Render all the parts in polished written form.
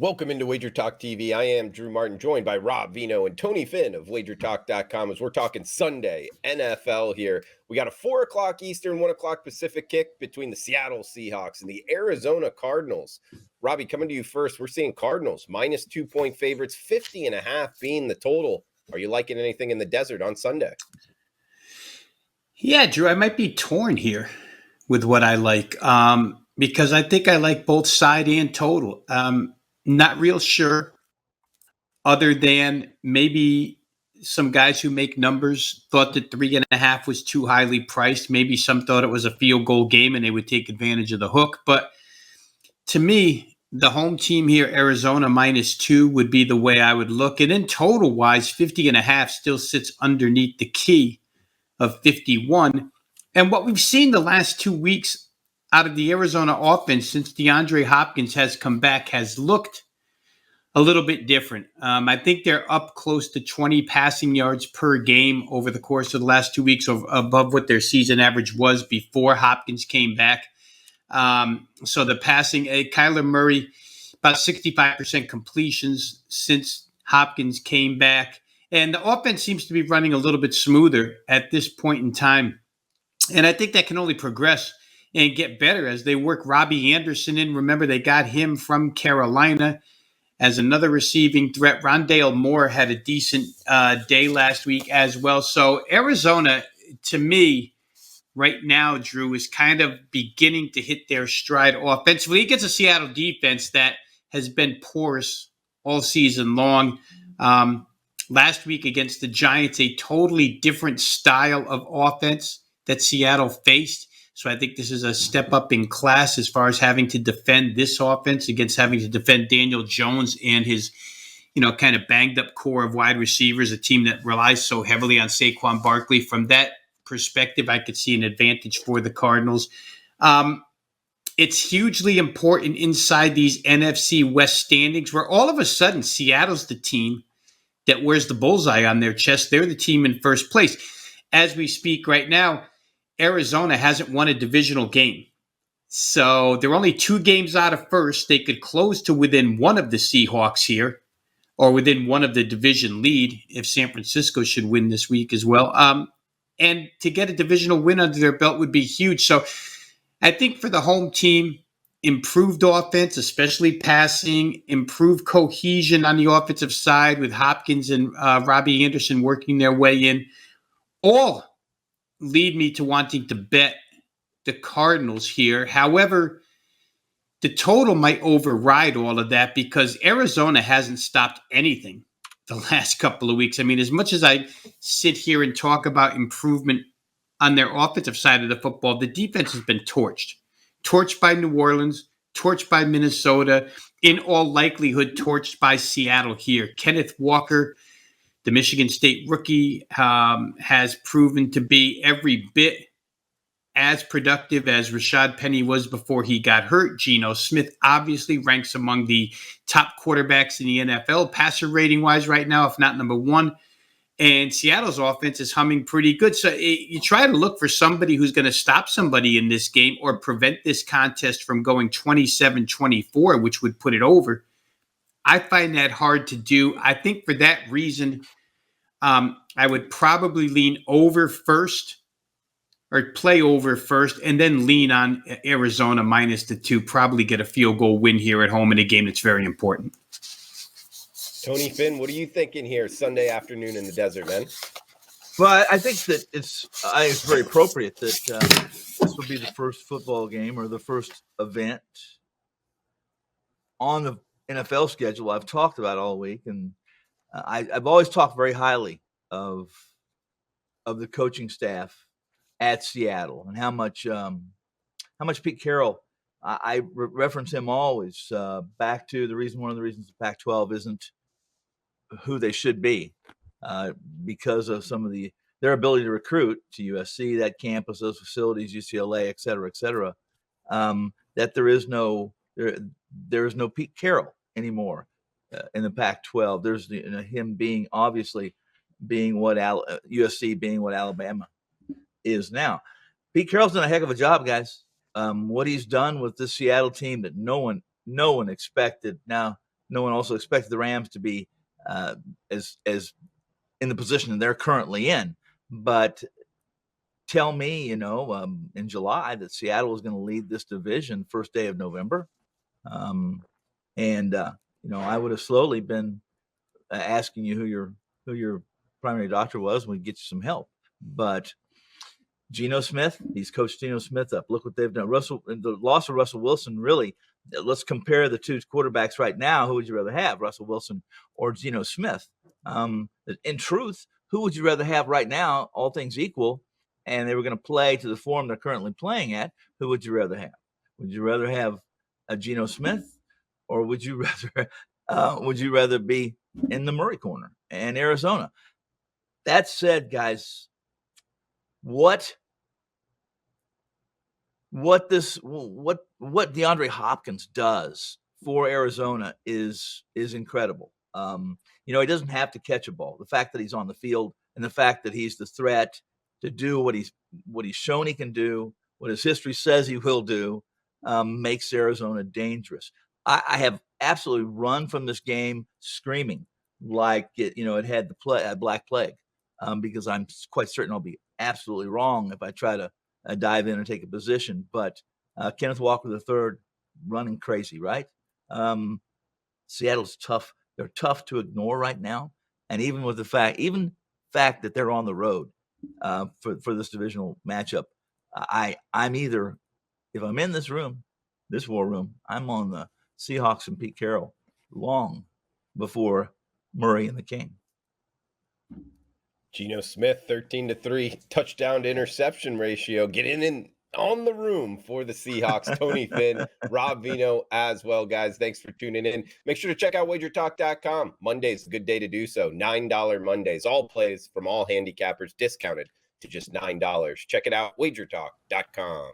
Welcome into Wager Talk TV. I am Drew Martin, joined by Rob Vino and Tony Finn of WagerTalk.com as we're talking Sunday NFL here. We got a 4 o'clock Eastern, 1 o'clock Pacific kick between the Seattle Seahawks and the Arizona Cardinals. Robbie, coming to you first. We're seeing Cardinals minus 2-point favorites, 50.5 being the total. Are you liking anything in the desert on Sunday? Yeah, Drew, I might be torn here with what I like because I think I like both side and total. Not real sure, other than maybe some guys who make numbers thought that 3.5 was too highly priced. Maybe some thought it was a field goal game and they would take advantage of the hook. But to me, the home team here, Arizona -2, would be the way I would look. And in total wise, 50.5 still sits underneath the key of 51. And what we've seen the last 2 weeks out of the Arizona offense since DeAndre Hopkins has come back has looked a little bit different. I think they're up close to 20 passing yards per game over the course of the last 2 weeks, above what their season average was before Hopkins came back. So the passing, Kyler Murray, about 65% completions since Hopkins came back. And the offense seems to be running a little bit smoother at this point in time. And I think that can only progress and get better as they work Robbie Anderson in. Remember, they got him from Carolina as another receiving threat. Rondale Moore had a decent day last week as well. So Arizona, to me, right now, Drew, is kind of beginning to hit their stride offensively against a Seattle defense that has been porous all season long. Last week against the Giants, a totally different style of offense that Seattle faced. So I think this is a step up in class as far as having to defend this offense against having to defend Daniel Jones and his, kind of banged up core of wide receivers, a team that relies so heavily on Saquon Barkley. From that perspective, I could see an advantage for the Cardinals. It's hugely important inside these NFC West standings where all of a sudden Seattle's the team that wears the bullseye on their chest. They're the team in first place. As we speak right now, Arizona hasn't won a divisional game. So they're only 2 games out of first. They could close to within one of the Seahawks here or within one of the division lead if San Francisco should win this week as well. And to get a divisional win under their belt would be huge. So I think for the home team, improved offense, especially passing, improved cohesion on the offensive side with Hopkins and Robbie Anderson working their way in, all lead me to wanting to bet the Cardinals here. However, the total might override all of that because Arizona hasn't stopped anything the last couple of weeks. I mean, as much as I sit here and talk about improvement on their offensive side of the football, the defense has been torched. Torched by New Orleans, torched by Minnesota, in all likelihood torched by Seattle here. Kenneth Walker, the Michigan State rookie, has proven to be every bit as productive as Rashad Penny was before he got hurt. Geno Smith obviously ranks among the top quarterbacks in the NFL, passer rating-wise right now, if not number one. And Seattle's offense is humming pretty good. So you try to look for somebody who's going to stop somebody in this game or prevent this contest from going 27-24, which would put it over. I find that hard to do. I think for that reason, I would probably lean over first or play over first and then lean on Arizona -2, probably get a field goal win here at home in a game that's very important. Tony Finn, what are you thinking here Sunday afternoon in the desert, man? Well, I think that it's very appropriate that this will be the first football game or the first event on the NFL schedule I've talked about all week, and I've always talked very highly of the coaching staff at Seattle and how much Pete Carroll. I reference him always back to one of the reasons the Pac-12 isn't who they should be because of some of their ability to recruit to USC, that campus, those facilities, UCLA, et cetera, that there is no Pete Carroll anymore in the Pac-12. There's him being what USC being what Alabama is now. Pete Carroll's done a heck of a job, guys. What he's done with this Seattle team that no one expected. Now no one also expected the Rams to be as in the position they're currently in. But tell me, in July that Seattle is going to lead this division first day of November. I would have slowly been asking you who your primary doctor was when we get you some help. But Geno Smith, he's coached Geno Smith up. Look what they've done. The loss of Russell Wilson, really, let's compare the two quarterbacks right now. Who would you rather have, Russell Wilson or Geno Smith? In truth, who would you rather have right now, all things equal, and they were going to play to the form they're currently playing at? Who would you rather have? Would you rather have a Geno Smith, or would you rather be in the Murray corner and Arizona? That said, guys, what DeAndre Hopkins does for Arizona is incredible. He doesn't have to catch a ball. The fact that he's on the field and the fact that he's the threat to do what he's shown he can do, what his history says he will do, makes Arizona dangerous. I have absolutely run from this game screaming like it had the Black Plague, because I'm quite certain I'll be absolutely wrong if I try to dive in and take a position. But Kenneth Walker III running crazy, right? Seattle's tough. They're tough to ignore right now. And even with the fact that they're on the road for this divisional matchup, I'm either, if I'm in this war room, I'm on the Seahawks and Pete Carroll long before Murray and the King. Geno Smith, 13-3 touchdown to interception ratio. Get in on the room for the Seahawks. Tony Finn, Rob Vino as well, guys. Thanks for tuning in. Make sure to check out WagerTalk.com. Monday's a good day to do so. $9 Mondays. All plays from all handicappers discounted to just $9. Check it out, WagerTalk.com.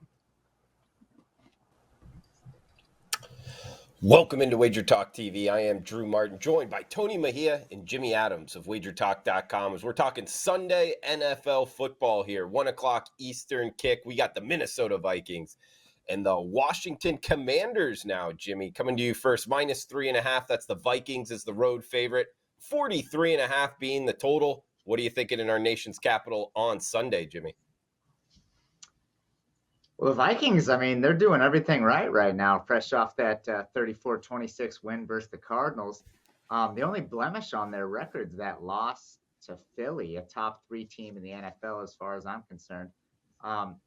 Welcome into Wager Talk TV. I am Drew Martin, joined by Tony Mejia and Jimmy Adams of WagerTalk.com as we're talking Sunday NFL football here. 1 o'clock Eastern kick. We got the Minnesota Vikings and the Washington Commanders now, Jimmy. Coming to you first, -3.5. That's the Vikings as the road favorite. 43.5 being the total. What are you thinking in our nation's capital on Sunday, Jimmy? Well, the Vikings, they're doing everything right now, fresh off that 34-26 win versus the Cardinals. The only blemish on their record is that loss to Philly, a top 3 team in the NFL as far as I'm concerned.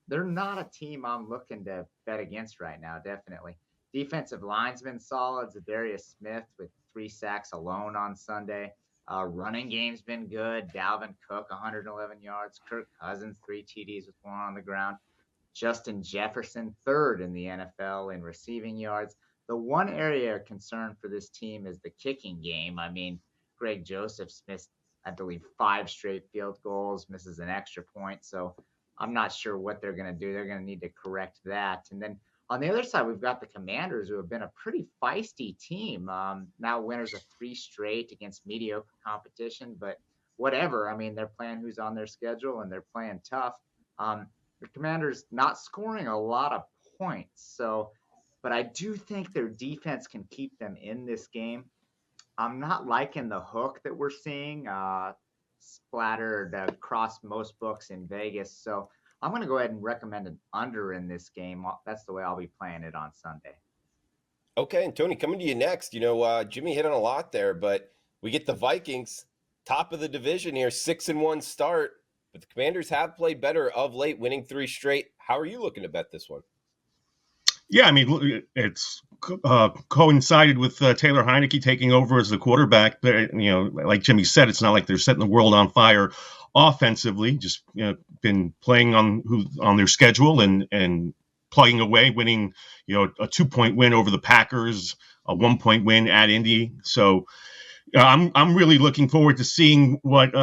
They're not a team I'm looking to bet against right now, definitely. Defensive line's been solid. Zadarius Smith with 3 sacks alone on Sunday. Running game's been good. Dalvin Cook, 111 yards. Kirk Cousins, 3 TDs with 1 on the ground. Justin Jefferson, 3rd in the NFL in receiving yards. The one area of concern for this team is the kicking game. Greg Joseph's missed, I believe, 5 straight field goals, misses an extra point. So I'm not sure what they're going to do. They're going to need to correct that. And then on the other side, we've got the Commanders, who have been a pretty feisty team. Now winners of 3 straight against mediocre competition, but whatever. They're playing who's on their schedule and they're playing tough. The Commanders not scoring a lot of points. But I do think their defense can keep them in this game. I'm not liking the hook that we're seeing splattered across most books in Vegas. So I'm going to go ahead and recommend an under in this game. That's the way I'll be playing it on Sunday. Okay, and Tony, coming to you next. Jimmy hit on a lot there, but we get the Vikings, top of the division here, 6-1 start. But the Commanders have played better of late, winning 3 straight. How are you looking to bet this one? Yeah, it's coincided with Taylor Heinicke taking over as the quarterback. But, like Jimmy said, it's not like they're setting the world on fire offensively. Just been playing on their schedule and plugging away, winning a 2-point win over the Packers, a 1-point win at Indy. So I'm really looking forward to seeing what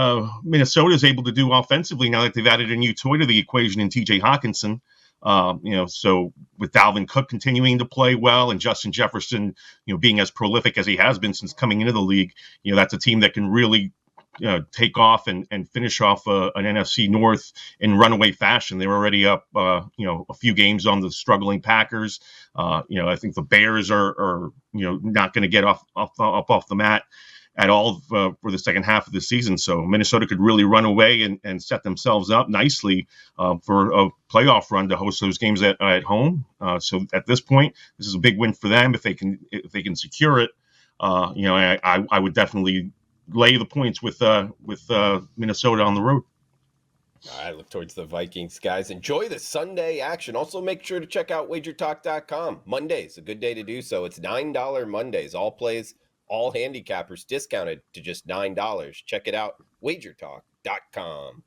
Minnesota is able to do offensively now that they've added a new toy to the equation in TJ Hawkinson. So with Dalvin Cook continuing to play well and Justin Jefferson, being as prolific as he has been since coming into the league, that's a team that can really take off and finish off an NFC North in runaway fashion. They were already up, a few games on the struggling Packers. I think the Bears are not going to get off the mat at all for the second half of the season. So Minnesota could really run away and set themselves up nicely for a playoff run to host those games at home. So at this point, this is a big win for them if they can secure it. I would definitely lay the points with Minnesota on the road. All right, look towards the Vikings, guys. Enjoy the Sunday action. Also, make sure to check out WagerTalk.com. Monday's a good day to do so. It's $9 Mondays. All plays, all handicappers discounted to just $9. Check it out, WagerTalk.com.